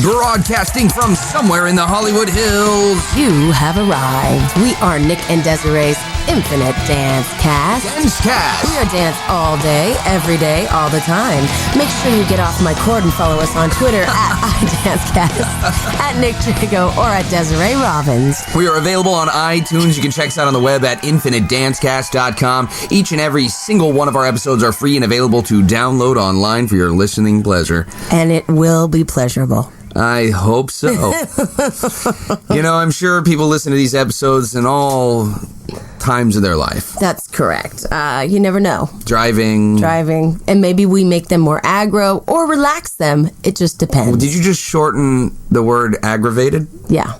Broadcasting from somewhere in the Hollywood Hills. You have arrived. We are Nick and Desiree's Infinite Dance Cast. Dance Cast. We are dance all day, every day, all the time. Make sure you get off my cord and follow us on Twitter at iDanceCast, at Nick Drago, or at Desiree Robbins. We are available on iTunes. You can check us out on the web at infinitedancecast.com. Each and every single one of our episodes are free and available to download online for your listening pleasure. And it will be pleasurable. I hope so. I'm sure people listen to these episodes in all times of their life. That's correct. You never know. Driving. And maybe we make them more aggro or relax them. It just depends. Did you just shorten the word aggravated? Yeah,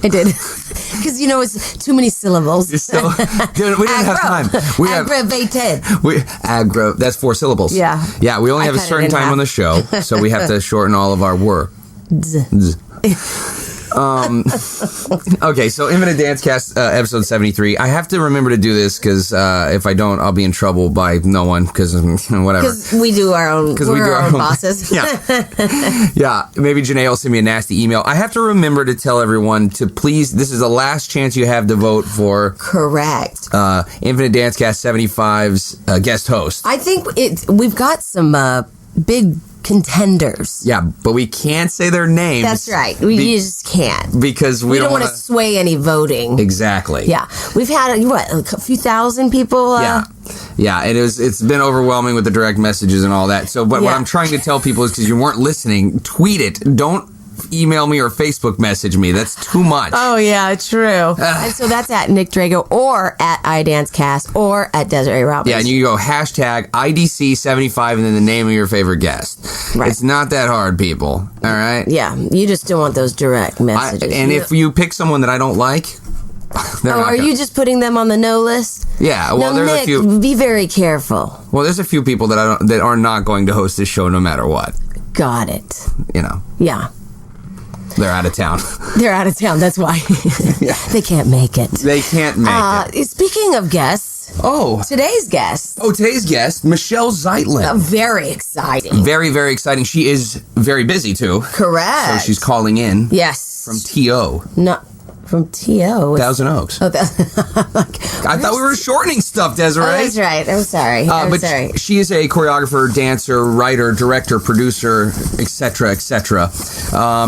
I did. Because, it's too many syllables. So, dude, we didn't have time. Aggravated. That's 4 syllables. Yeah. Yeah, we only have a certain time on the show, so we have to shorten all of our words. Okay, so Infinite Dance Cast, episode 73. I have to remember to do this because if I don't, I'll be in trouble by no one because whatever. Because we do our own. We're our own bosses. Yeah. Yeah. Maybe Janae will send me a nasty email. I have to remember to tell everyone to please. This is the last chance you have to vote for. Correct. Infinite Dance Cast 75's guest host. I think we've got some big contenders. Yeah, but we can't say their names. That's right. We just can't. Because we don't want to sway any voting. Exactly. Yeah. We've had, a few thousand people? Yeah, and it's been overwhelming with the direct messages and all that. So, but what I'm trying to tell people is because you weren't listening, tweet it. Don't email me or Facebook message me. That's too much. Oh, yeah, true. And so that's at Nick Drago or at iDanceCast or at Desiree Robbins. Yeah, and you can go hashtag IDC75 and then the name of your favorite guest. Right. It's not that hard, people. All right? Yeah, you just don't want those direct messages. If you pick someone that I don't like, you just putting them on the no list? Yeah, well, no, there's Nick, a few. Be very careful. Well, there's a few people that are not going to host this show no matter what. Got it. Yeah. They're out of town. They're out of town, that's why. They can't make it. They can't make it. Speaking of guests. Today's guest. Today's guest, Michelle Zeitlin. Very exciting. Very, very exciting. She is very busy, too. Correct. So she's calling in. Yes. From T.O. No. From T.O. Thousand Oaks. I thought we were shortening stuff, Desiree. Oh, that's right. I'm sorry. Sorry. She is a choreographer, dancer, writer, director, producer, etc., etc.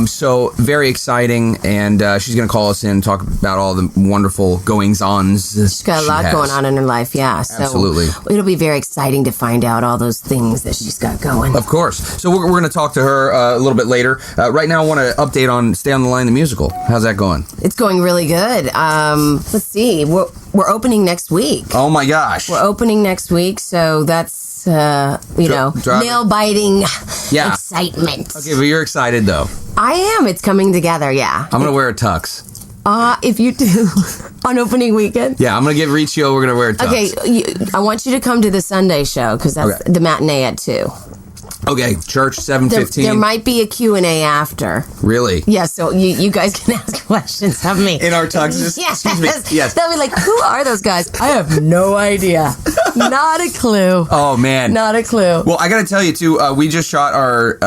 So very exciting, and she's going to call us in and talk about all the wonderful goings-ons. She's got a lot going on in her life, yeah. So absolutely. It'll be very exciting to find out all those things that she's got going. Of course. So we're going to talk to her a little bit later. Right now, I want to update on Stay on the Line, the musical. How's that going? It's going really good. Let's see. We're opening next week. Oh my gosh. We're opening next week, so that's nail-biting excitement. Okay, but you're excited though. I am. It's coming together, yeah. I'm going to wear a tux. If you do, on opening weekend? Yeah, I'm going to get Riccio, we're going to wear a tux. Okay, I want you to come to the Sunday show, because that's the matinee at 2. Okay, church 7:15. There might be a Q&A after. Really? Yeah, so you guys can ask questions of me. In our tuxes? Yes. Excuse me. Yes. They'll be like, who are those guys? I have no idea. Not a clue. Oh, man. Not a clue. Well, I got to tell you, too, we just shot our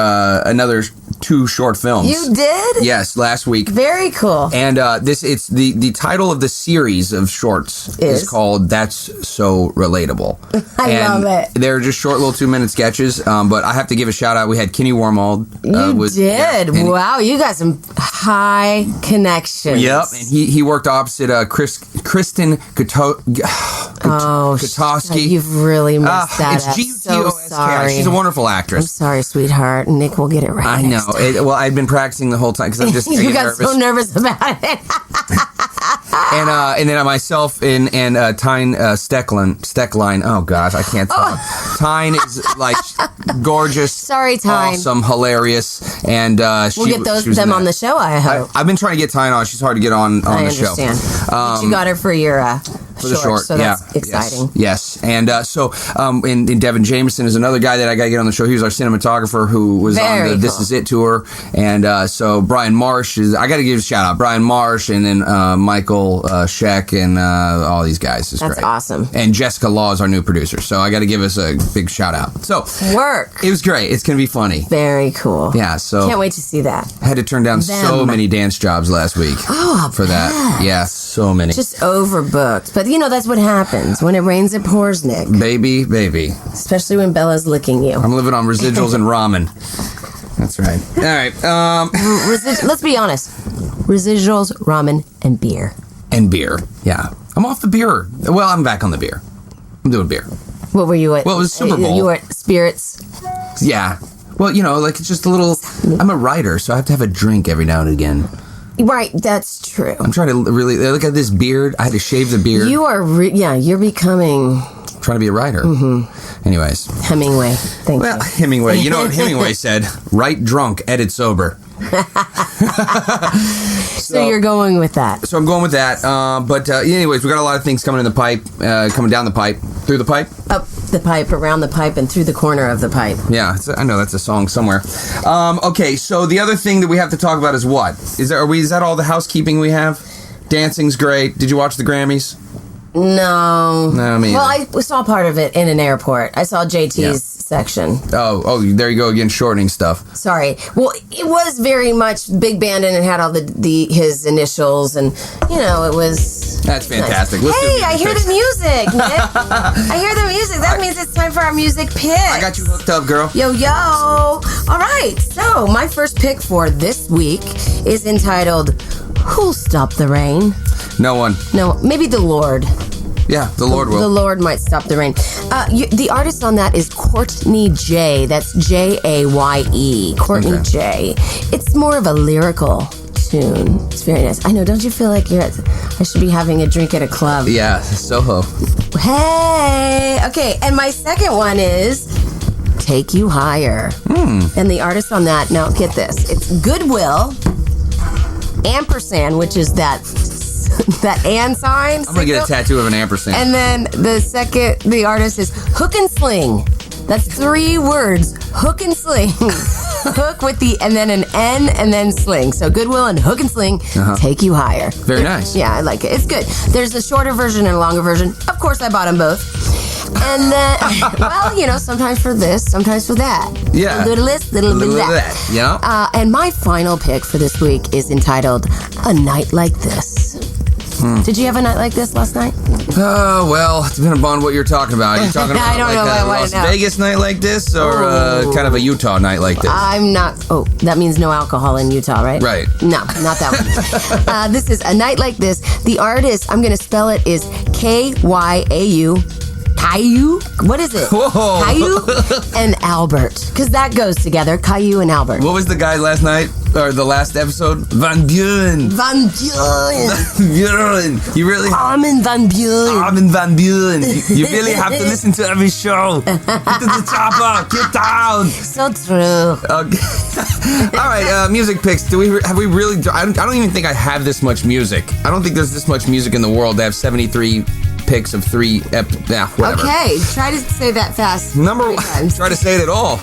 another 2 short films. You did? Yes, last week. Very cool. And it's the title of the series of shorts is called That's So Relatable. I love it. They're just short little 2-minute sketches, but I have to give a shout out. We had Kenny Warmald. You did? Yeah, wow, you got some high connections. Yep, and he worked opposite Kristen Gutowski. You've really messed that it's up. So sorry. She's a wonderful actress. I'm sorry, sweetheart. Nick will get it right. I know. I'd been practicing the whole time because I'm just you got nervous. So nervous about it. and then myself and Tyne Steckline. Oh gosh, I can't talk. Tyne is like gorgeous. Sorry, Tyne. Awesome, hilarious, and we'll get them on the show. I hope. I've been trying to get Tyne on. She's hard to get on the show. I understand. But you got her for your For the short, so that's exciting. Yes. And and Devin Jameson is another guy that I got to get on the show. He was our cinematographer who was on the This Is It tour. And so Brian Marsh I got to give a shout out. Brian Marsh and then Michael Sheck and all these guys. That's great. Awesome. And Jessica Law is our new producer. So I got to give us a big shout out. So work. It was great. It's going to be funny. Very cool. Yeah. So can't wait to see that. I had to turn down so many dance jobs last week. For that. Yeah, so many. Just overbooked. But that's what happens when it rains, it pours, Nick. Baby. Especially when Bella's licking you. I'm living on residuals and ramen. That's right. All right. Let's be honest. Residuals, ramen, and beer. Yeah. I'm off the beer. Well, I'm back on the beer. I'm doing beer. What were you at? Well, it was Super Bowl. You were at Spirits? Yeah. Well, it's just a little... I'm a writer, so I have to have a drink every now and again. Right, that's true. I'm trying to really... Look at this beard. I had to shave the beard. You are... you're becoming... Trying to be a writer. Mm-hmm. Anyways. Hemingway. Thank you. Well, Hemingway. You know what Hemingway said? Write drunk, edit sober. So you're going with that. So I'm going with that. But anyways, we got a lot of things coming in the pipe, coming down the pipe, through the pipe. Up the pipe, around the pipe, and through the corner of the pipe. Yeah, I know that's a song somewhere. Okay, so the other thing that we have to talk about is what? Is that all the housekeeping we have? Dancing's great. Did you watch the Grammys? No. No, me either. Well, I saw part of it in an airport. I saw JT's section. Oh, there you go again, shortening stuff. Sorry. Well, it was very much big band, and it had all his initials, and it was. That's fantastic. Nice. Hey, I hear the music, Nick. I hear the music. That means it's time for our music pick. I got you hooked up, girl. Yo. All right. So my first pick for this week is entitled "Who'll Stop the Rain?" No one. No, maybe the Lord. Yeah, the Lord will. The Lord might stop the rain. The artist on that is Courtney J. That's Jaye. Courtney J. It's more of a lyrical tune. It's very nice. I know. Don't you feel like I should be having a drink at a club? Yeah, Soho. Hey. Okay. And my second one is Take You Higher. And the artist on that. Now get this. It's Goodwill. Ampersand, which is that and sign. I'm gonna get a tattoo of an ampersand. And then the artist is Hook and Sling. That's 3 words. Hook and Sling. Hook with and then an N and then Sling. So Goodwill and Hook and Sling. Take You Higher. Very nice. Yeah, I like it. It's good. There's a shorter version and a longer version. Of course, I bought them both. And then, sometimes for this, sometimes for that. Yeah. A little this, little bit of that. Yeah. And my final pick for this week is entitled A Night Like This. Did you have a night like this last night? Oh, well, depending upon what you're talking about. Are you talking about I don't know. a Las Vegas night like this or kind of a Utah night like this? I'm not. Oh, that means no alcohol in Utah, right? Right. No, not that one. This is A Night Like This. The artist, I'm going to spell it, is Kyau. Caillou? What is it? Whoa. Caillou and Albert. Because that goes together. Caillou and Albert. What was the guy last night? Or the last episode? Van Buren. Van Buren. Van Buren. You really... Armin Van Buren. Armin Van Buren. You really have to listen to every show. Get to the chopper. Get down. So true. Okay. All right, music picks. Have we really... I don't even think I have this much music. I don't think there's this much music in the world to have 73... picks of 3 whatever. Okay, try to say that fast. Try to say it at all.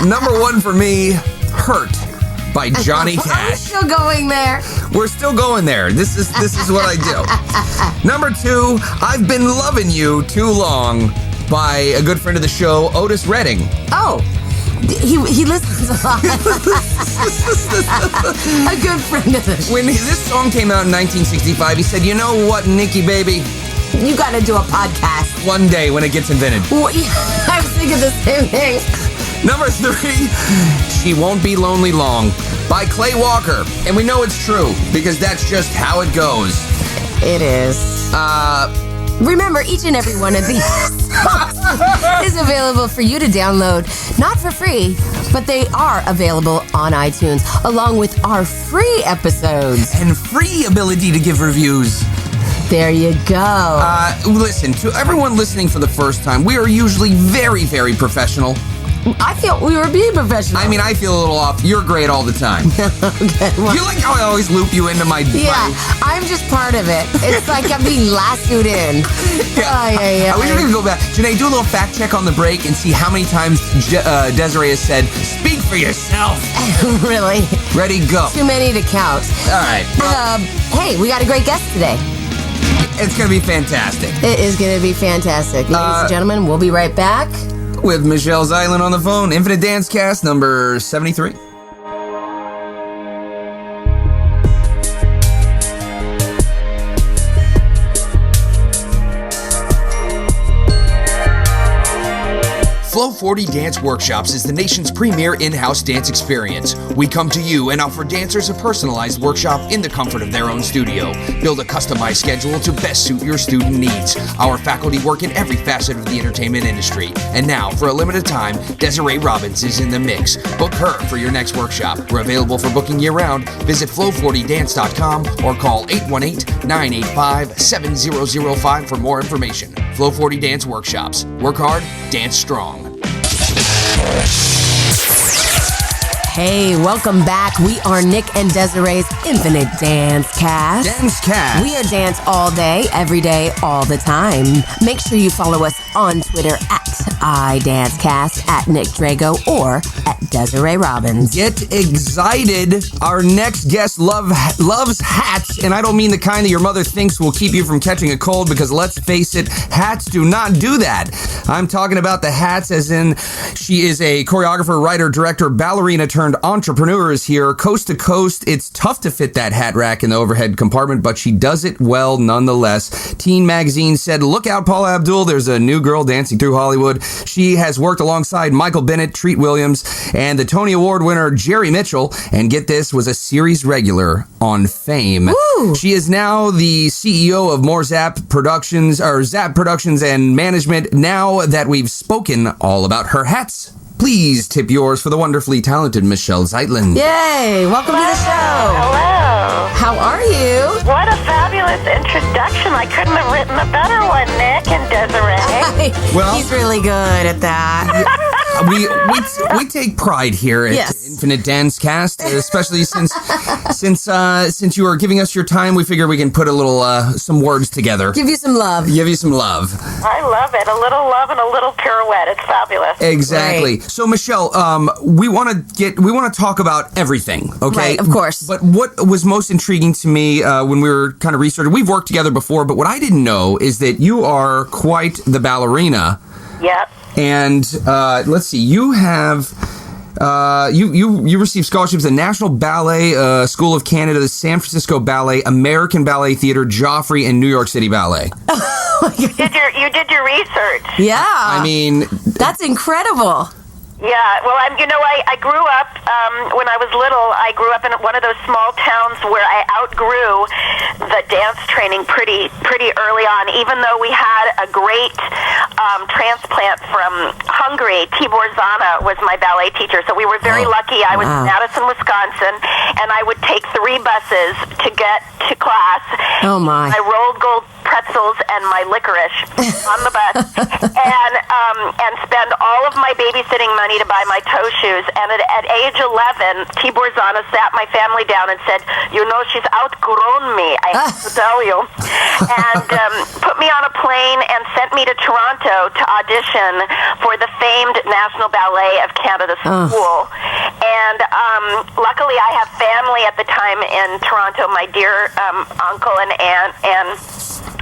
Number 1 for me, Hurt by Johnny Cash. Are we still going there? We're still going there. This is what I do. Number 2, I've Been Loving You Too Long by a good friend of the show, Otis Redding. Oh. He listens a lot. A good friend of the show. When this song came out in 1965, he said, "You know what, Nikki baby? You got to do a podcast. One day when it gets invented." Well, I was thinking the same thing. Number 3, She Won't Be Lonely Long by Clay Walker. And we know it's true because that's just how it goes. It is. Remember, each and every one of these songs is available for you to download, not for free, but they are available on iTunes, along with our free episodes. And free ability to give reviews. There you go. Listen, to everyone listening for the first time, we are usually very, very professional. I feel we were being professional. I mean, I feel a little off. You're great all the time. Okay, well, You like how I always loop you into my... yeah, I'm just part of it. It's like I'm being lassoed in. I wish we could go back. Janae, do a little fact check on the break and see how many times Desiree has said, "Speak for yourself." Really? Ready, go. Too many to count. All right. Hey, we got a great guest today. It's going to be fantastic. It is going to be fantastic. Ladies and gentlemen, we'll be right back. With Michelle Zeitlin on the phone. Infinite Dance Cast number 73. Flow 40 Dance Workshops is the nation's premier in-house dance experience. We come to you and offer dancers a personalized workshop in the comfort of their own studio. Build a customized schedule to best suit your student needs. Our faculty work in every facet of the entertainment industry. And now, for a limited time, Desiree Robbins is in the mix. Book her for your next workshop. We're available for booking year-round. Visit flow40dance.com or call 818-985-7005 for more information. Flow 40 Dance Workshops. Work hard, dance strong. Hey, welcome back. We are Nick and Desiree's Infinite Dance Cast. Dance Cast. We are dance all day, every day, all the time. Make sure you follow us on Twitter at iDanceCast, at Nick Drago, or at Desiree Robbins. Get excited. Our next guest loves hats, and I don't mean the kind that your mother thinks will keep you from catching a cold, because let's face it, hats do not do that. I'm talking about the hats as in she is a choreographer, writer, director, ballerina turned entrepreneur is here, coast to coast. It's tough to fit that hat rack in the overhead compartment, but she does it well nonetheless. Teen Magazine said, "Look out, Paula Abdul, there's a new girl dancing through Hollywood." She has worked alongside Michael Bennett, Treat Williams, and the Tony Award winner Jerry Mitchell, and get this, was a series regular on Fame. Woo! She is now the CEO of more Zap Productions and Management. Now that we've spoken all about her hats, please tip yours for the wonderfully talented Michelle Zeitlin. Yay! Welcome to the show. Hello. How are you? What a fabulous introduction. I couldn't have written a better one, Nick and Desiree. Well- he's really good at that. We take pride here at Yes. Infinite Dance Cast, especially since you are giving us your time. We figure we can put a little some words together. Give you some love. Give you some love. I love it. A little love and a little pirouette. It's fabulous. Exactly. Right. So, Michelle, we want to talk about everything, okay? Right, of course. But what was most intriguing to me when we were kind of researching, we've worked together before, but what I didn't know is that you are quite the ballerina. Yep. And let's see, you have you received scholarships at the National Ballet School of Canada, the San Francisco Ballet, American Ballet Theater, Joffrey, and New York City Ballet. You did your research. Yeah. I mean, that's incredible. Yeah, well, I grew up, when I was little, I grew up in one of those small towns where I outgrew the dance training pretty early on, even though we had a great transplant from Hungary. Tibor Zana was my ballet teacher, so we were very lucky. I was in Madison, Wisconsin, and I would take 3 buses to get to class. Oh, my. I rolled gold pretzels and my licorice on the bus, and spend all of my babysitting money to buy my toe shoes. And at age 11, Tibor Zana sat my family down and said, "She's outgrown me, I have to tell you," and put me on a plane and sent me to Toronto to audition for the famed National Ballet of Canada school. And luckily, I have family at the time in Toronto, my dear uncle and aunt, and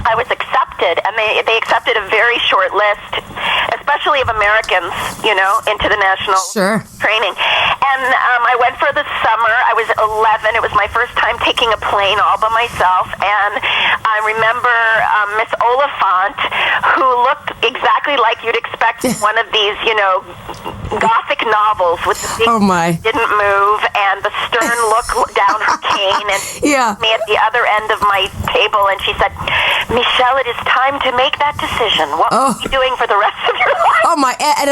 I was accepted, and they accepted a very short list, especially of Americans, into the national training. And I went for the summer. I was 11. It was my first time taking a plane all by myself, and I remember Miss Oliphant, who looked exactly like you'd expect one of these, Gothic novels with the big didn't move and the stern look down her cane, and me at the other end of my table, and she said, "Michelle, it is time to make that decision. What are you doing for the rest of your life?" At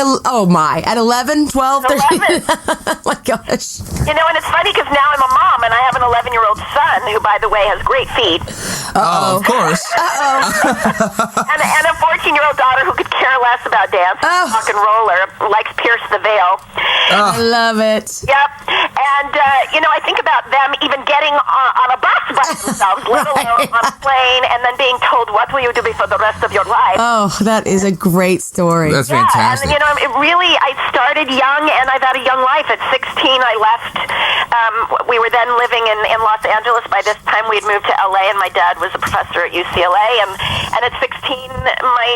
11, 12, 13. Oh my gosh. And it's funny because now I'm a mom and I have an 11-year-old son, who, by the way, has great feet. Oh, of course. And a 14-year-old daughter who could care less about dance, rock and roller, likes Pierce the Veil. I love it. Yep. And, I think about them even getting on a bus by themselves, let alone on a plane, and then being told, what will you do for the rest of your life? Oh, that is a great story. That's fantastic. And, I started young, and I've had a young life. At 16, I left. We were then living in Los Angeles. By this time, we'd moved to LA, and my dad was a professor at UCLA. And at 16,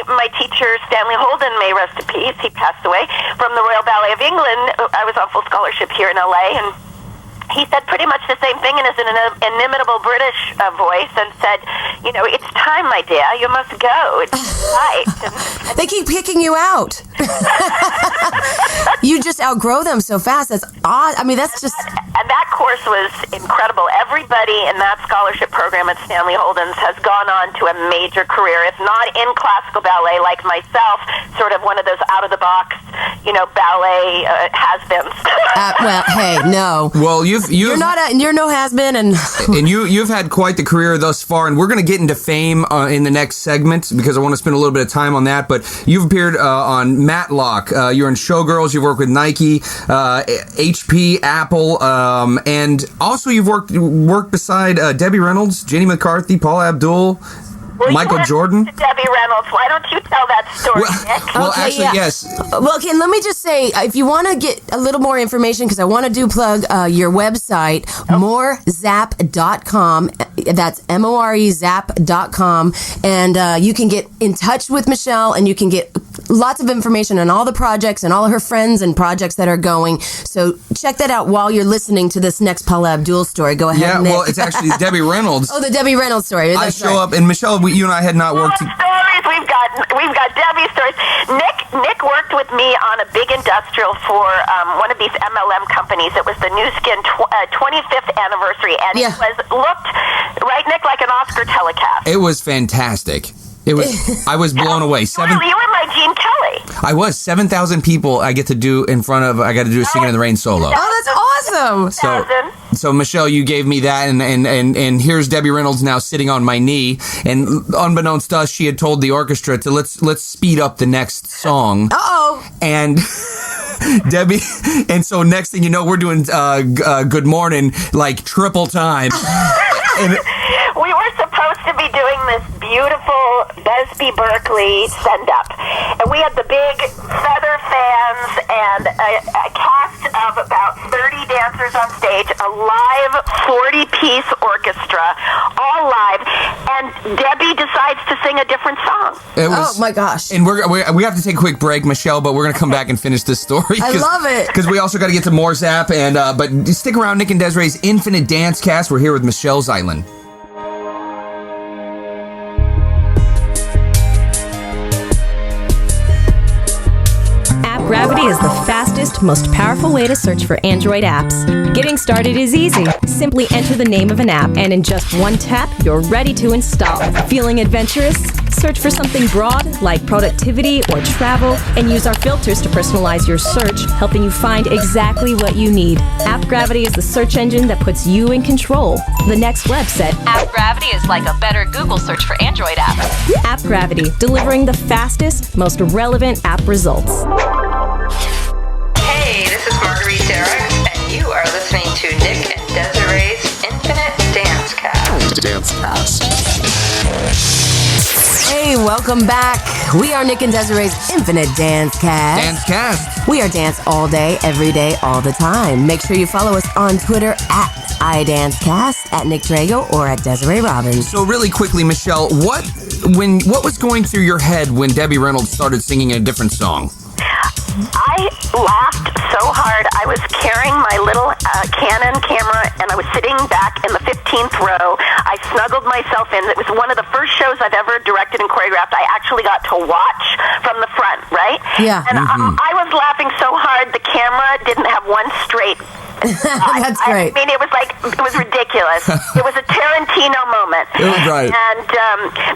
my teacher, Stanley Holden, may rest in peace, he passed away, from the Royal Ballet of England. I was on full scholarship here in LA, and he said pretty much the same thing in his inimitable British voice, and said, it's time, my dear. You must go. It's right. They keep kicking you out. You just outgrow them so fast. That's odd. I mean, that's just... And that course was incredible. Everybody in that scholarship program at Stanley Holden's has gone on to a major career, if not in classical ballet like myself, sort of one of those out-of-the-box, ballet has-beens. Well, hey, no. Well, you're no has-been, and you've had quite the career thus far, and we're going to get into fame in the next segment because I want to spend a little bit of time on that. But you've appeared on Matlock. You're in Showgirls. You've worked with Nike, HP, Apple, and also you've worked beside Debbie Reynolds, Jenny McCarthy, Paula Abdul, Michael Jordan. Debbie Reynolds. Why don't you tell that story, Nick? Well, Okay, actually, yeah. yes. Well, Ken, let me just say, if you want to get a little more information, because I want to plug your website, morezap.com. That's M-O-R-E zap.com. And you can get in touch with Michelle, and you can get lots of information on all the projects and all of her friends and projects that are going. So check that out while you're listening to this next Paula Abdul story. Go ahead, Yeah, Nick. well, it's actually Debbie Reynolds. Oh, the Debbie Reynolds story. I That's show right. up, and Michelle, you and I had not worked. Stories. We've got Debbie stories. Nick worked with me on a big industrial for one of these MLM companies. It was the New Skin 25th anniversary, and it looked, right, Nick, like an Oscar telecast. It was fantastic. It was. I was blown away. You were my Gene Kelly. I was 7,000 people. I get to do in front of. I got to do a Singing in the Rain solo. Oh, that's awesome. So Michelle, you gave me that, and here's Debbie Reynolds now sitting on my knee, and unbeknownst to us, she had told the orchestra to let's speed up the next song. And Debbie, and so next thing you know, we're doing Good Morning like triple time. And we were supposed to be doing this beautiful Busby Berkeley send-up. And we had the big feather fans and a cast of about 30 dancers on stage, a live 40-piece orchestra, all live. And Debbie decides to sing a different song. Oh, my gosh. And we have to take a quick break, Michelle, but we're going to come back and finish this story. I love it. Because we also got to get to more Zap. But stick around, Nick and Desiree's Infinite Dance Cast. We're here with Michelle Zeitlin. Gravity is the fastest, most powerful way to search for Android apps. Getting started is easy. Simply enter the name of an app, and in just one tap, you're ready to install. Feeling adventurous? Search for something broad, like productivity or travel, and use our filters to personalize your search, helping you find exactly what you need. App Gravity is the search engine that puts you in control. The next web said, App Gravity is like a better Google search for Android apps. App Gravity, delivering the fastest, most relevant app results. Hey, this is Marguerite Derrick, and you are listening to Nick and Desiree's Infinite Dance Cast. Hey, welcome back. We are Nick and Desiree's Infinite Dance Cast. Dance Cast. We are dance all day, every day, all the time. Make sure you follow us on Twitter at iDanceCast, at Nick Drago, or at Desiree Robbins. So really quickly, Michelle, what was going through your head when Debbie Reynolds started singing a different song? I laughed so hard. I was carrying my little Canon camera, and I was sitting back in the 15th row. I snuggled myself in. It was one of the first shows I've ever directed and choreographed. I actually got to watch from the front, right? Yeah. And I was laughing so hard, the camera didn't have one straight. That's great. I mean, it was ridiculous. It was a Tarantino moment. It was right. And,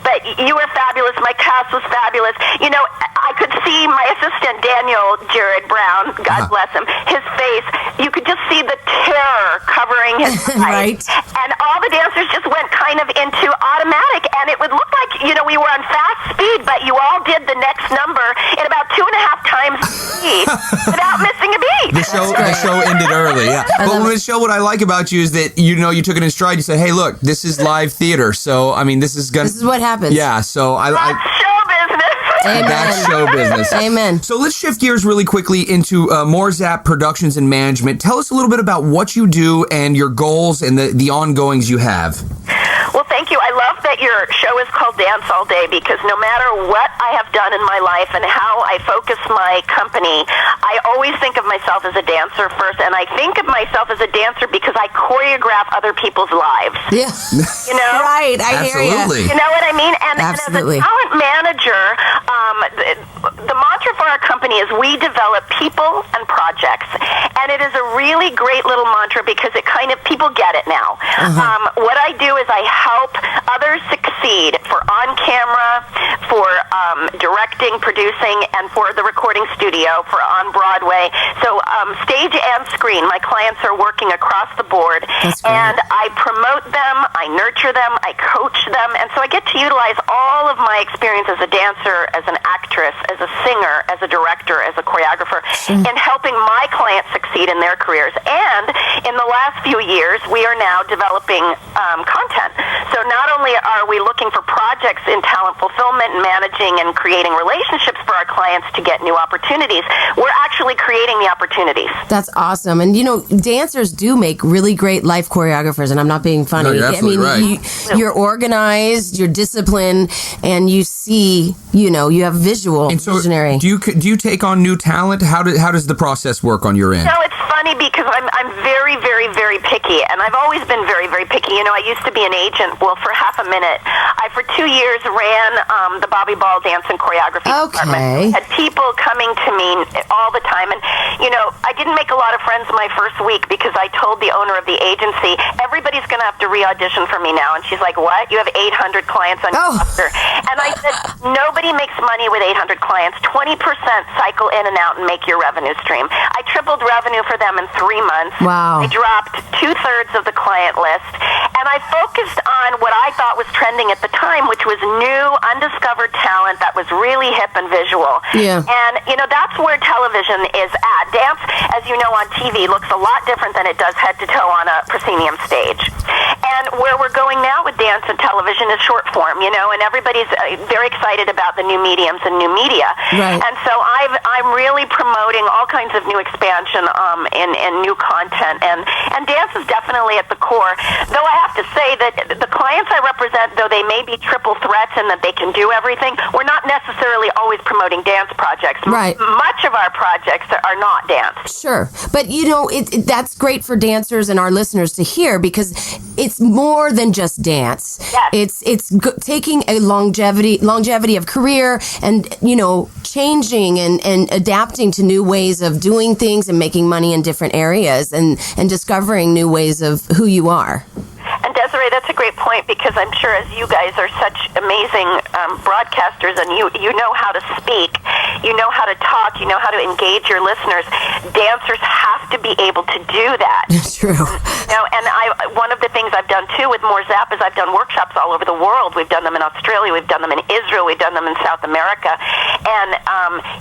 but you were fabulous. My cast was fabulous. You know, I could see my assistant, Daniel Jared Brown, God bless him, his face. You could just see see the terror covering his eyes. Right. And all the dancers just went kind of into automatic, and it would look like, we were on fast speed, but you all did the next number in about 2.5 times speed without missing a beat. The show ended early, yeah. But Michelle, what I like about you is that, you took it in stride. You said, hey, look, this is live theater. So, this is what happens. Yeah, so That's show business. Amen. That's show business. Amen. So let's shift gears really quickly into More Zap Productions and Management. Tell us a little bit about what you do and your goals and the ongoings you have. Well, thank you. I love that your show is called Dance All Day, because no matter what I have done in my life and how I focus my company, I always think of myself as a dancer first, and I think of myself as a dancer because I choreograph other people's lives. Yeah. Right. I hear you. Absolutely. You know what I mean? And Absolutely. as a talent manager, the mantra for our company is we develop people and projects. And it is a really great little mantra because people get it now. What I do is I help others succeed for on camera, for directing, producing, and for the recording studio, for on Broadway. So stage and screen, my clients are working across the board. That's great. And I promote them, I nurture them, I coach them, and so I get to utilize all of my experience as a dancer, as an actress, as a singer, as a director, as a choreographer, in helping my clients succeed in their careers. And in the last few years, we are now developing content. So not only are we looking for projects in talent fulfillment and managing and creating relationships for our clients to get new opportunities, we're actually creating the opportunities. That's awesome. And, dancers do make really great life choreographers, and I'm not being funny. No, you're absolutely right. You're organized, you're disciplined, and you see, you have visual, And so, visionary. do you take on new talent? How does the process work on your end? No, it's funny because I'm very, very, very picky, and I've always been very, very picky. I used to be an agent. Well, for half a minute, I for 2 years ran the Bobby Ball Dance and Choreography department. Had people coming to me all the time, and I didn't make a lot of friends my first week because I told the owner of the agency, everybody's going to have to re-audition for me now, and she's like, what? You have 800 clients on your roster. And I said, nobody makes money with 800 clients. 20% cycle in and out and make your revenue stream. I tripled revenue for them in 3 months. Wow. I dropped 2/3 of the client list, and I focused on what I thought was trending at the time, which was new, undiscovered talent that was really hip and visual. Yeah. And, that's where television is at. Dance, as you know, on TV looks a lot different than it does head to toe on a proscenium stage. And where we're going now with dance and television is short form, and everybody's very excited about the new mediums and new media. Right. And so I'm really promoting all kinds of new expansion in new content, and dance is definitely at the core. Though I have to say that the clients I represent, though they may be triple threats and that they can do everything, we're not necessarily always promoting dance projects. Right. Much of our projects are not dance. Sure. But, that's great for dancers and our listeners to hear because it's more than just dance. Yes. It's taking a longevity of career and, changing and adapting to new ways of doing things and making money in different areas and discovering new ways of who you are. And Desiree, that's a great point because I'm sure as you guys are such amazing broadcasters and you know how to speak, you know how to talk, you know how to engage your listeners, dancers have to be able to do that. True. And one of the things I've done too with More Zap is I've done workshops all over the world. We've done them in Australia, we've done them in Israel, we've done them in South America. And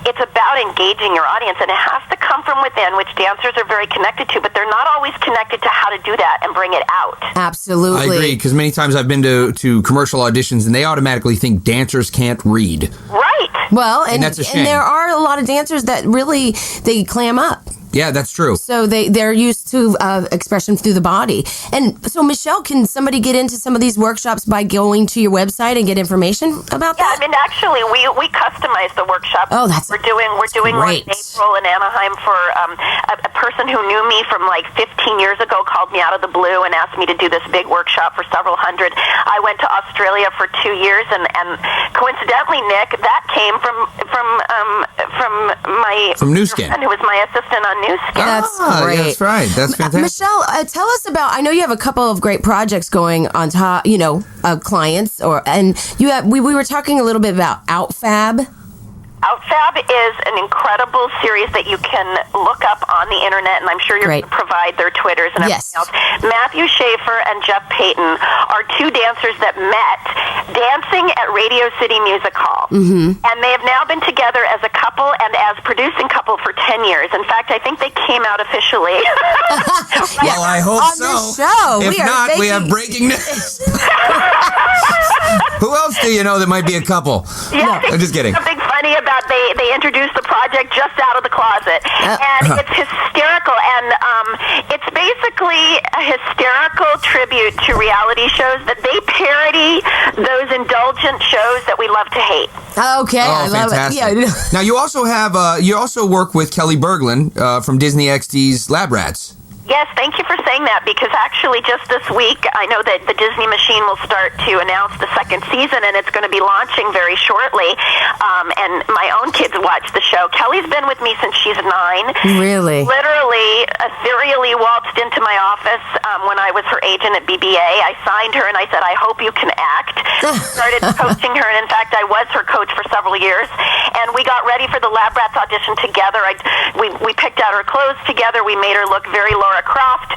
it's about engaging your audience, and it has to come from within, which dancers are very connected to, but they're not always connected to how to do that and bring it out. Absolutely. I agree, because many times I've been to commercial auditions and they automatically think dancers can't read. Right. Well, and that's a shame. And there are a lot of dancers that really, they clam up. Yeah, that's true. So they're used to expression through the body. And so, Michelle, can somebody get into some of these workshops by going to your website and get information about that? Yeah, actually, we customize the workshop. Oh, that's we're doing one in April in Anaheim for a person who knew me from like 15 years ago called me out of the blue and asked me to do this big workshop for several hundred. I went to Australia for 2 years, and coincidentally, Nick, that came from my New Skin, who was my assistant on New Skin. That's great. That's right. That's fantastic. Michelle, tell us about. I know you have a couple of great projects going on top. Clients, and you have. We were talking a little bit about OutFab. OutFab is an incredible series that you can look up on the internet, and I'm sure you're going to provide their Twitters and everything else. Matthew Schaefer and Jeff Payton are two dancers that met dancing at Radio City Music Hall. And they have now been together as a couple and as producing couple for 10 years. In fact, I think they came out officially. Well, I hope on so. this show. If not, we have breaking news. Who else do you know that might be a couple? Yeah, I'm just kidding. Something funny about they introduced the project just out of the closet, and it's hysterical, and it's basically a hysterical tribute to reality shows that they parody those indulgent shows that we love to hate. Okay, I love fantastic. it. Yeah. Now you also have you also work with Kelly Berglund from Disney XD's Lab Rats. Yes, thank you for saying that, because actually just this week, I know that the Disney Machine will start to announce the second season, and it's going to be launching very shortly. And my own kids watch the show. Kelly's been with me since she's 9. Really? Literally, ethereally waltzed into my office when I was her agent at BBA. I signed her, and I said, I hope you can act. Started coaching her, and in fact, I was her coach for several years. And we got ready for the Lab Rats audition together. We picked out her clothes together. We made her look very Laura Croft.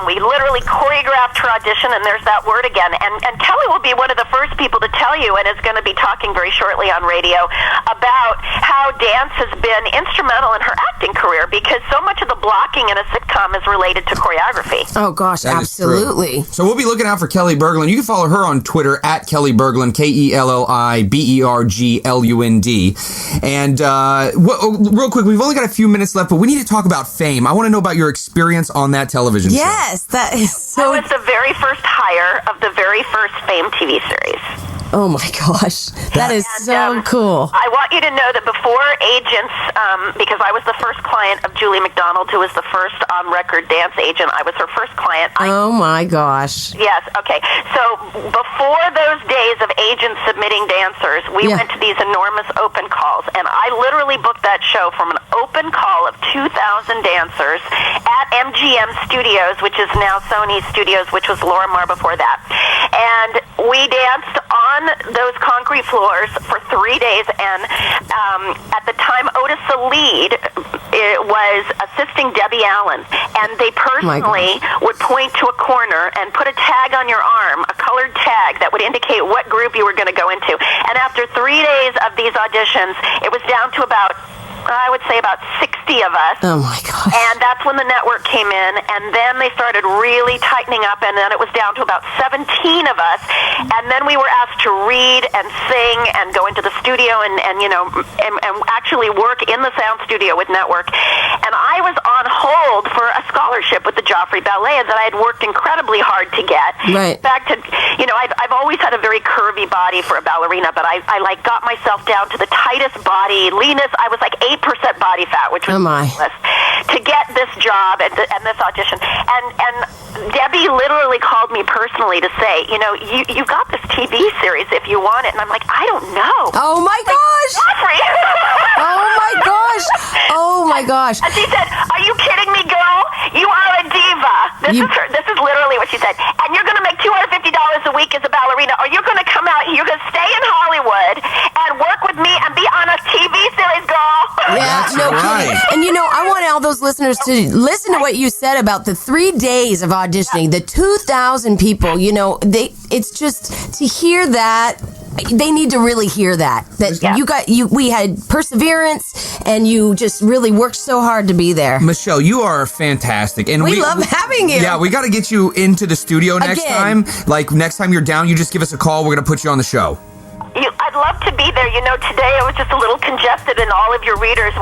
We literally choreographed her audition, and there's that word again. And Kelly will be one of the first people to tell you, and is going to be talking very shortly on radio, about how dance has been instrumental in her acting career, because so much of the blocking in a sitcom is related to choreography. Oh, gosh, That is true. absolutely. So we'll be looking out for Kelly Berglund. You can follow her on Twitter at Kelly Berglund, KelliBerglund. And real quick, we've only got a few minutes left, but we need to talk about Fame. I want to know about your experience on that television show. Yes, that is so... I was the very first hire of the very first Fame TV series. Oh my gosh, that is so cool. I want you to know that before agents, because I was the first client of Julie McDonald, who was the first on-record dance agent, I was her first client. Oh my gosh. Yes, okay. So before those days of agents submitting dancers, we went to these enormous open calls, and I literally booked that show from an open call of 2,000 dancers at MGM Studios, which is now Sony Studios, which was Lorimar before that. And we danced on those concrete floors for 3 days, and at the time, Otis Salid was assisting Debbie Allen, and they personally would point to a corner and put a tag on your arm, a colored tag that would indicate what group you were going to go into. And after 3 days of these auditions, it was down to about, I would say, about 60 of us. Oh my gosh. And that's when the network came in, and then they started really tightening up, and then it was down to about 17 of us. And then we were asked to read and sing and go into the studio and actually work in the sound studio with network. And I was on hold for a scholarship with the Joffrey Ballet that I had worked incredibly hard to get. Right. In fact, I've always had a very curvy body for a ballerina, but I got myself down to the tightest body, leanest. I was like 8% body fat, which was ridiculous, to get this job and this audition. And Debbie literally called me personally to say, you got this TV series if you want it. And I'm like, I don't know. Oh my gosh. Joffrey. Oh my gosh. Oh my gosh. And she said, are you kidding me, girl? You are a diva. This is literally what she said. And you're going to make $250 a week as a ballerina, or you're going to come out here, you're going to stay in Hollywood and work with me and be on a TV series, girl. Yeah, no kidding. And I want all those listeners to listen to what you said about the 3 days of auditioning, the 2,000 people. It's just to hear that. They need to really hear that we had perseverance, and you just really worked so hard to be there. Michelle, you are fantastic, and we love having you. Yeah, we got to get you into the studio next time. Like next time you're down, you just give us a call. We're gonna put you on the show. I'd love to be there. Today I was just a little congested, and all of your listeners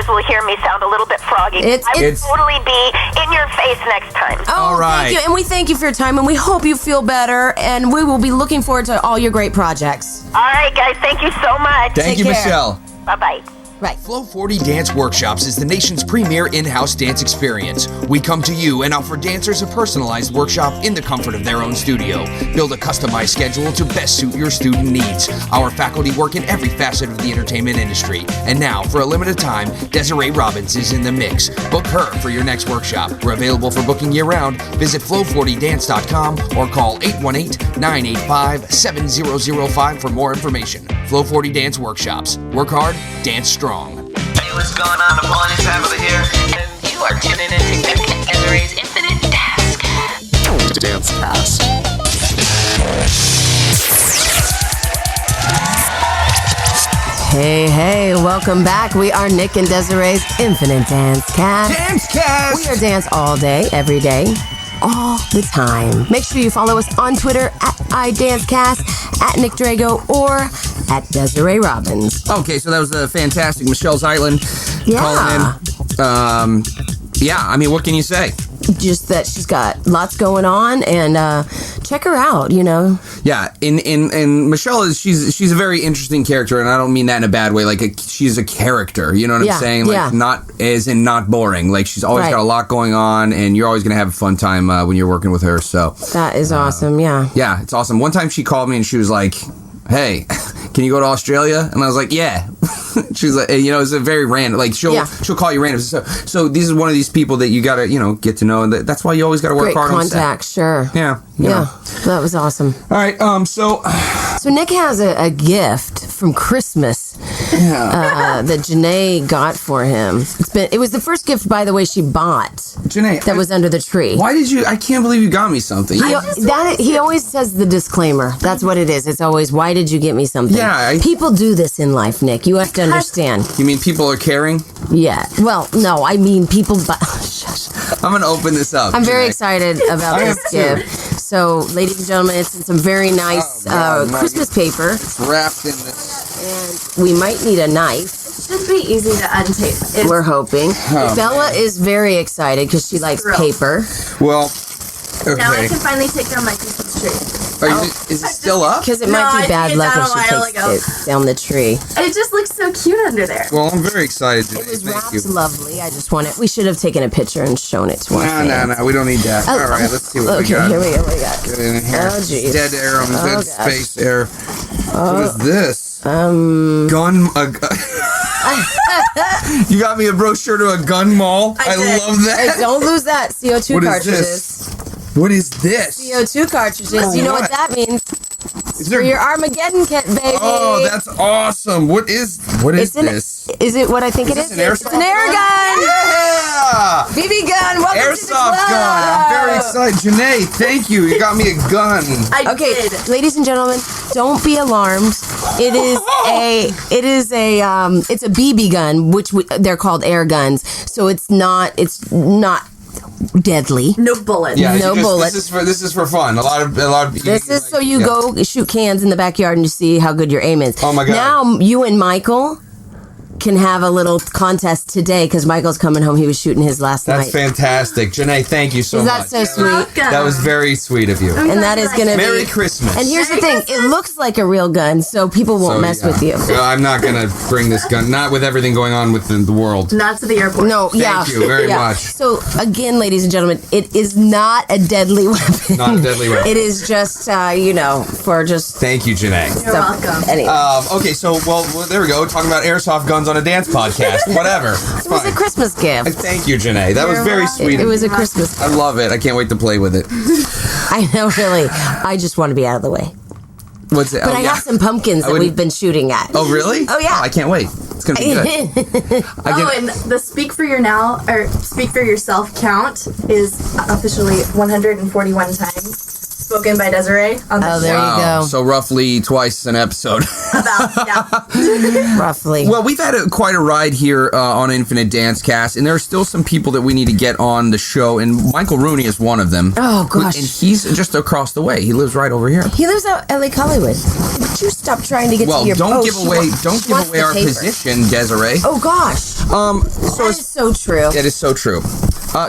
will hear me sound a little bit froggy. I will totally be in your face next time. Oh, all right. Thank you. And we thank you for your time, and we hope you feel better, and we will be looking forward to all your great projects. All right, guys. Thank you so much. Thank you, Michelle. Bye-bye. Right. Flow 40 Dance Workshops is the nation's premier in-house dance experience. We come to you and offer dancers a personalized workshop in the comfort of their own studio. Build a customized schedule to best suit your student needs. Our faculty work in every facet of the entertainment industry. And now, for a limited time, Desiree Robbins is in the mix. Book her for your next workshop. We're available for booking year-round. Visit flow40dance.com or call 818-985-7005 for more information. Flow 40 Dance Workshops. Work hard, dance strong. Hey, what's going on? The morning time over here. And you are tuning in to Nick and Desiree's Infinite Dance Cast. Hey, welcome back. We are Nick and Desiree's Infinite Dance Cast. Dance Cast! We are dance all day, every day, all the time. Make sure you follow us on Twitter at iDanceCast, at Nick Drago, or at Desiree Robbins. Okay, so that was a fantastic Michelle Zeitlin calling in. Yeah, I mean, what can you say? Just that she's got lots going on, and check her out, you know. Yeah, and Michelle she's a very interesting character, and I don't mean that in a bad way. Like she's a character, you know what I'm saying? Like not as in not boring. Like she's always got a lot going on, and you're always gonna have a fun time when you're working with her. So that is awesome. Yeah, it's awesome. One time she called me and she was like, "Hey, can you go to Australia?" And I was like, "Yeah." She's like, you know, it's a very random. Like she'll call you random. So this is one of these people that you gotta, you know, get to know, and that's why you always gotta work hard on set. Contact, sure. Yeah. That was awesome. All right. So Nick has a gift from Christmas that Janae got for him. It was the first gift, by the way, she bought. Janae, that was under the tree. Why did you? I can't believe you got me something. He always says the disclaimer. That's what it is. It's always, why did you get me something? Yeah. People do this in life, Nick. You have to understand. You mean people are caring? Yeah. Well, no, I mean people. I'm gonna open this up. I'm very excited about this gift. So, ladies and gentlemen, it's in some very nice Christmas paper. It's wrapped in this. And we might need a knife. It should be easy to untape. We're hoping. Bella is very excited because she likes paper. Well, okay. Now I can finally take down my Christmas tree. Is it still up? Because it might be bad luck if she takes it down the tree. It just looks so cute under there. Well, I'm very excited today. It was wrapped lovely. I just want it. We should have taken a picture and shown it to our fans. No, we don't need that. All right, let's see what we got. Okay, here we go. What we got? Get in here. Oh, geez. Dead air on dead space air. What is this? Gun. You got me a brochure to a gun mall. I love that. Hey, don't lose that. CO2 cartridges. What is this? CO2 cartridges. You know what that means? Is for your Armageddon kit, baby. Oh, that's awesome. What is this? Is it what I think it is? It's an air gun. Yeah. BB gun. Welcome Airsoft to the club. gun. I'm very excited. Janae, thank you. You got me a gun. I did. Ladies and gentlemen, don't be alarmed. It's a BB gun, which they're called air guns. So it's not deadly. No bullets. Yeah, no bullets. This is for fun. A lot of. This is so you go shoot cans in the backyard and you see how good your aim is. Oh my God! Now you and Michael can have a little contest today because Michael's coming home. He was shooting his last night. That's fantastic, Janae. Thank you so much. Is that so sweet? That was very sweet of you. And that is going to be Merry Christmas. And here's the thing: it looks like a real gun, so people won't mess with you. I'm not going to bring this gun. Not with everything going on within the world. Not to the airport. No, Thank you very much. So again, ladies and gentlemen, it is not a deadly weapon. Not a deadly weapon. It is just, for just. Thank you, Janae. You're welcome. Anyway. Okay, so well, there we go. Talking about airsoft guns on a dance podcast. Whatever. It was a Christmas gift. Thank you, Janae. That was very sweet. It was a Christmas gift. I love it. I can't wait to play with it. I know, really. I just want to be out of the way. What's it? But I have some pumpkins that we've been shooting at. Oh, really? Oh, yeah. I can't wait. It's going to be good. And the Speak for Yourself count is officially 141 times spoken by Desiree on the show. There you go. So roughly twice an episode. Roughly. Well, we've had quite a ride here on Infinite Dance Cast, and there are still some people that we need to get on the show, and Michael Rooney is one of them. Oh, gosh. And he's just across the way. He lives right over here. He lives out Lake Hollywood. Would you stop trying to get to your don't give away our position, Desiree. Oh, gosh. So that is so true. It is so true.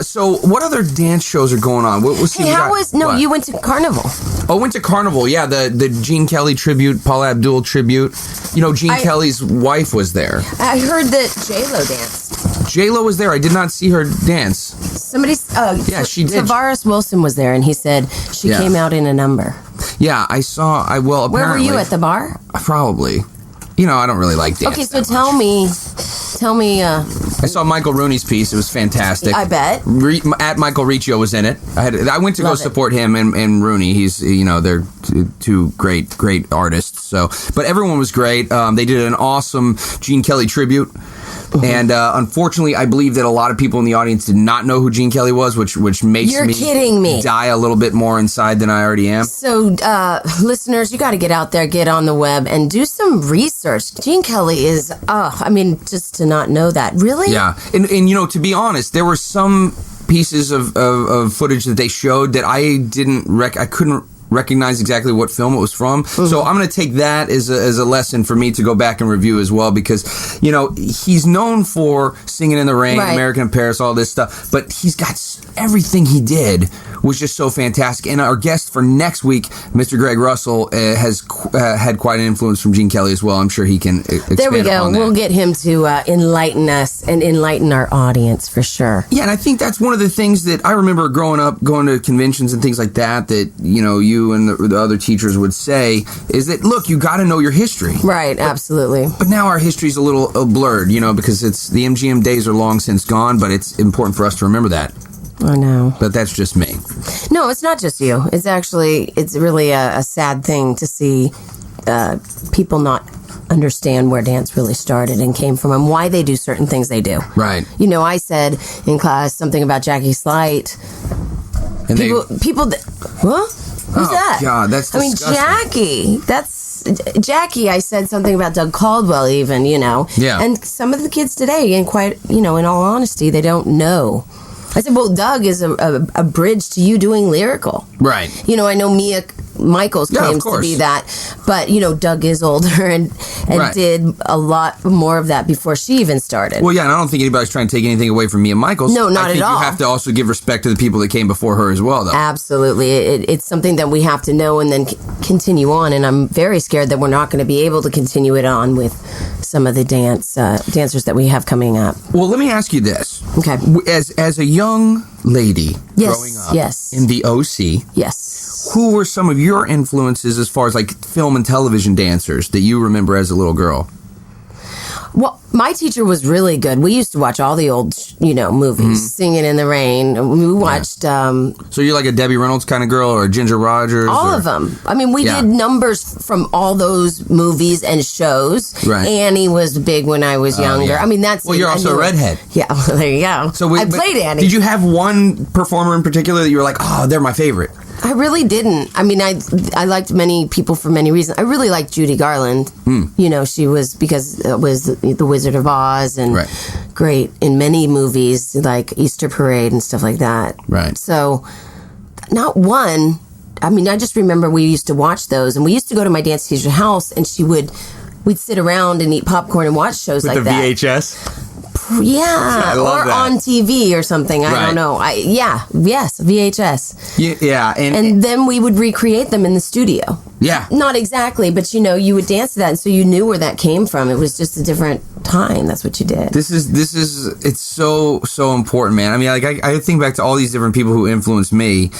So what other dance shows are going on? We'll see. Hey, you went to Carnival. Oh, went to Carnival. Yeah, the Gene Kelly tribute, Paula Abdul tribute. You know, Gene Kelly's wife was there. I heard that J-Lo danced. J-Lo was there. I did not see her dance. She did. Tavares Wilson was there, and he said she came out in a number. Yeah, I saw. Apparently. Where were you, at the bar? Probably. You know, I don't really like dance. Okay, so tell me I saw Michael Rooney's piece. It was fantastic. I bet. At Michael Riccio was in it. I went to go support him and Rooney. He's they're two great artists. So, but everyone was great. They did an awesome Gene Kelly tribute. And unfortunately, I believe that a lot of people in the audience did not know who Gene Kelly was, which makes You're kidding me. Die a little bit more inside than I already am. So, listeners, you got to get out there, get on the web, and do some research. Gene Kelly is, just to not know that. Really? Yeah. And to be honest, there were some pieces of footage that they showed that I couldn't recognize exactly what film it was from. Mm-hmm. So I'm going to take that as a lesson for me to go back and review as well, because he's known for Singing in the Rain, right. American in Paris, all this stuff, but he's got everything he did was just so fantastic. And our guest for next week, Mr. Greg Russell, has had quite an influence from Gene Kelly as well. I'm sure he can expand There we go. upon that. We'll get him to enlighten us and enlighten our audience for sure. Yeah, and I think that's one of the things that I remember growing up, going to conventions and things like that you and the other teachers would say is that, look, you got to know your history. Right, absolutely. But now our history's a little blurred, because the MGM days are long since gone, but it's important for us to remember that. I know. But that's just me. No, it's not just you. It's really a sad thing to see people not understand where dance really started and came from and why they do certain things they do. Right. I said in class something about Jackie Slight. And people what? Who's that? God, that's disgusting. Jackie, I said something about Doug Caldwell even, Yeah. And some of the kids today, and quite, in all honesty, they don't know. I said, well, Doug is a bridge to you doing lyrical. Right. I know Mia Michaels claims to be that, but, Doug is older and right. did a lot more of that before she even started. Well, yeah, and I don't think anybody's trying to take anything away from Mia Michaels. No, not at all. You have to also give respect to the people that came before her as well, though. Absolutely. It's something that we have to know and then continue on, and I'm very scared that we're not going to be able to continue it on with some of the dancers that we have coming up. Well, let me ask you this. Okay. As a young lady growing up in the OC, who were some of your influences as far as like film and television dancers that you remember as a little girl? Well, my teacher was really good. We used to watch all the old, movies, Singing in the Rain. We watched... So you're like a Debbie Reynolds kind of girl or a Ginger Rogers? All of them. I mean, we did numbers from all those movies and shows. Right. Annie was big when I was younger. Yeah. I mean, that's... Well, you're also a redhead. Yeah, well, there you go. So I played Annie. Did you have one performer in particular that you were like, oh, they're my favorite? I really didn't. I mean, I liked many people for many reasons. I really liked Judy Garland. She was, because it was the Wizard of Oz and great in many movies like Easter Parade and stuff like that. Right. So, not one. I mean, I just remember we used to watch those, and we used to go to my dance teacher's house, and we'd sit around and eat popcorn and watch shows with like the that. VHS? Yeah, or that. on TV or something. I don't know. VHS. Yeah, and then we would recreate them in the studio. Yeah, not exactly, but you would dance to that, and so you knew where that came from. It was just a different time. That's what you did. This is it's so important, man. I mean, like I think back to all these different people who influenced me.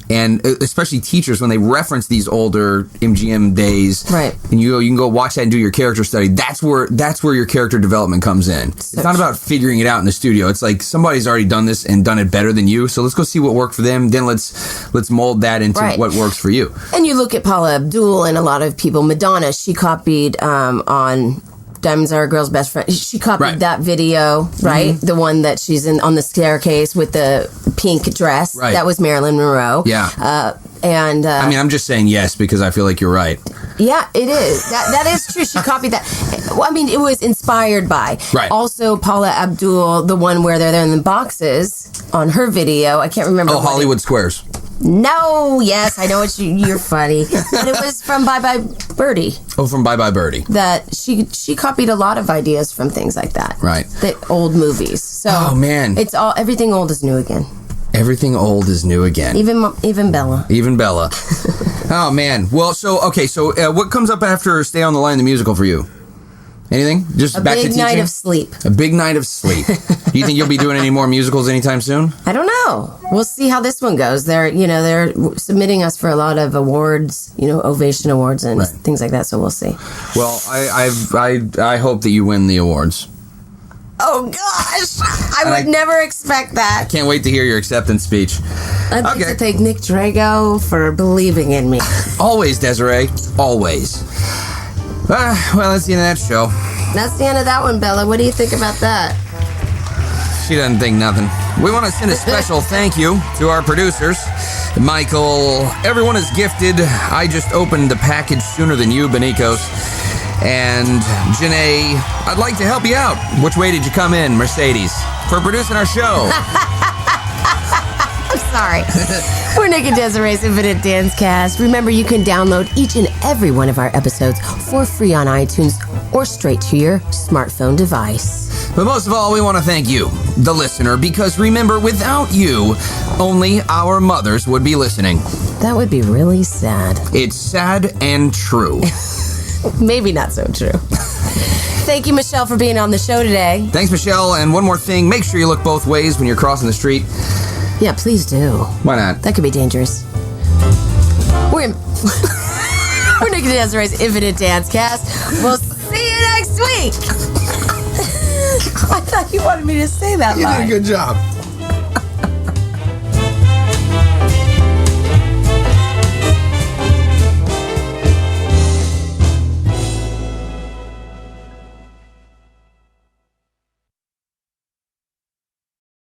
And especially teachers, when they reference these older MGM days, right? And you can go watch that and do your character study. That's where your character development comes in. It's not about figuring it out in the studio. It's like somebody's already done this and done it better than you. So let's go see what worked for them. Then let's mold that into what works for you. And you look at Paula Abdul and a lot of people. Madonna, she copied on Diamonds Are a Girl's Best Friend. She copied that video, right? Mm-hmm. The one that she's on the staircase with the pink dress. Right. That was Marilyn Monroe. Yeah. And I mean, I'm just saying yes because I feel like you're right. Yeah, it is. That is true. She copied that. Well, I mean, it was inspired by. Right. Also, Paula Abdul, the one where they're in the boxes on her video. I can't remember. Oh, Hollywood Squares. No, yes, I know what you're funny. But it was from Bye Bye Birdie. Oh, from Bye Bye Birdie. That she copied a lot of ideas from things like that. Right. The old movies. So oh man, it's everything old is new again. Everything old is new again. Even Bella. Even Bella. Oh man. Well, so what comes up after Stay on the Line, the musical for you? Anything? Just a back to big teaching? night of sleep. A big night of sleep. Do you think you'll be doing any more musicals anytime soon? I don't know. We'll see how this one goes. They're submitting us for a lot of awards, Ovation Awards and things like that. So we'll see. Well, I hope that you win the awards. Oh gosh, I would never expect that. Can't wait to hear your acceptance speech. I'd like to thank Nick Drago for believing in me. Always, Desiree. Always. Well, that's the end of that show. That's the end of that one, Bella. What do you think about that? She doesn't think nothing. We want to send a special thank you to our producers. Michael, everyone is gifted. I just opened the package sooner than you, Benicos. And Janae, I'd like to help you out. Which way did you come in, Mercedes? For producing our show. I'm sorry. We're Nick and Desiree's Infinite Dance Cast. Remember, you can download each and every one of our episodes for free on iTunes or straight to your smartphone device. But most of all, we want to thank you, the listener, because remember, without you, only our mothers would be listening. That would be really sad. It's sad and true. Maybe not so true. Thank you, Michelle, for being on the show today. Thanks, Michelle. And one more thing, make sure you look both ways when you're crossing the street. Yeah, please do. Why not? That could be dangerous. We're Nick and Desiree's Infinite Dance Cast. We'll see you next week. I thought you wanted me to say that line. You did a good job.